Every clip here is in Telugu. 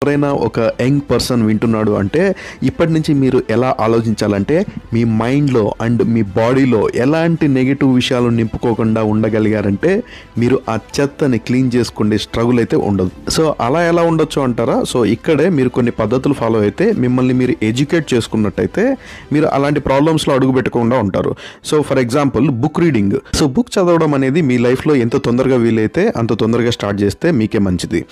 ఎవరైనా ఒక యంగ్ పర్సన్ వింటున్నాడు అంటే ఇప్పటి నుంచి మీరు ఎలా ఆలోచించాలంటే మీ మైండ్లో అండ్ మీ బాడీలో ఎలాంటి నెగిటివ్ విషయాలు నింపుకోకుండా ఉండగలిగారంటే మీరు ఆ చెత్తని క్లీన్ చేసుకునే స్ట్రగుల్ అయితే ఉండదు. సో అలా ఎలా ఉండొచ్చు అంటారా? సో ఇక్కడే మీరు కొన్ని పద్ధతులు ఫాలో అయితే మిమ్మల్ని మీరు ఎడ్యుకేట్ చేసుకున్నట్టయితే మీరు అలాంటి ప్రాబ్లమ్స్లో అడుగు పెట్టకుండా ఉంటారు. So for example book reading. So book చదవడం అనేది మీ లైఫ్లో ఎంత తొందరగా వీలైతే అంత తొందరగా స్టార్ట్ చేస్తే మీకే మంచిది.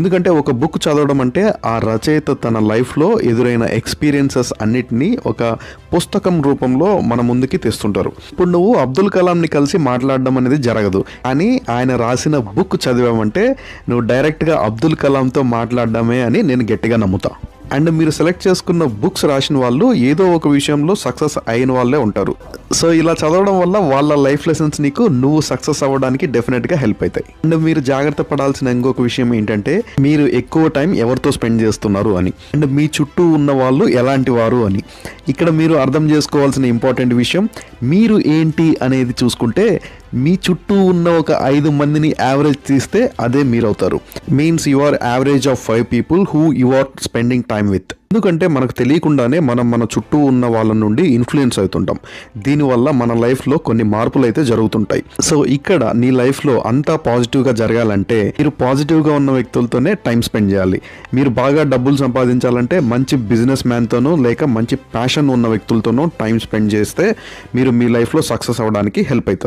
ఎందుకంటే ఒక బుక్ చదవడం అంటే ఆ రచయిత తన లైఫ్లో ఎదురైన ఎక్స్పీరియన్సెస్ అన్నిటినీ ఒక పుస్తకం రూపంలో మన ముందుకి తెస్తుంటారు. ఇప్పుడు నువ్వు అబ్దుల్ కలాంని కలిసి మాట్లాడడం అనేది జరగదు, కానీ ఆయన రాసిన బుక్ చదివామంటే నువ్వు డైరెక్ట్గా అబ్దుల్ కలాంతో మాట్లాడడమే అని నేను గట్టిగా నమ్ముతా. అండ్ మీరు సెలెక్ట్ చేసుకున్న బుక్స్ రాసిన వాళ్ళు ఏదో ఒక విషయంలో సక్సెస్ అయిన వాళ్ళే ఉంటారు. సో ఇలా చదవడం వల్ల వాళ్ళ లైఫ్ లెసన్స్ నీకు నువ్వు సక్సెస్ అవ్వడానికి డెఫినెట్గా హెల్ప్ అవుతాయి. అండ్ మీరు జాగ్రత్త పడాల్సిన ఇంకొక విషయం ఏంటంటే మీరు ఎక్కువ టైం ఎవరితో స్పెండ్ చేస్తున్నారు అని, అండ్ మీ చుట్టూ ఉన్న వాళ్ళు ఎలాంటి వారు అని. ఇక్కడ మీరు అర్థం చేసుకోవాల్సిన ఇంపార్టెంట్ విషయం, మీరు ఏంటి అనేది చూసుకుంటే మీ చుట్టూ ఉన్న ఒక 5 మందిని యావరేజ్ తీస్తే అదే మీరు అవుతారు. Means you are average of 5 people who you are spending time with. ఎందుకంటే మనకు తెలియకుండానే మనం మన చుట్టూ ఉన్న వాళ్ళ నుండి ఇన్ఫ్లుయెన్స్ అవుతుంటాం. దీనివల్ల మన లైఫ్లో కొన్ని మార్పులు అయితే జరుగుతుంటాయి. సో ఇక్కడ నీ లైఫ్లో అంతా పాజిటివ్గా జరగాలంటే మీరు పాజిటివ్గా ఉన్న వ్యక్తులతోనే టైం స్పెండ్ చేయాలి. మీరు బాగా డబ్బులు సంపాదించాలంటే మంచి బిజినెస్ మ్యాన్తోనో లేక మంచి ప్యాషన్ ఉన్న వ్యక్తులతోనో టైం స్పెండ్ చేస్తే మీరు మీ లైఫ్లో సక్సెస్ అవ్వడానికి హెల్ప్ అవుతుంది.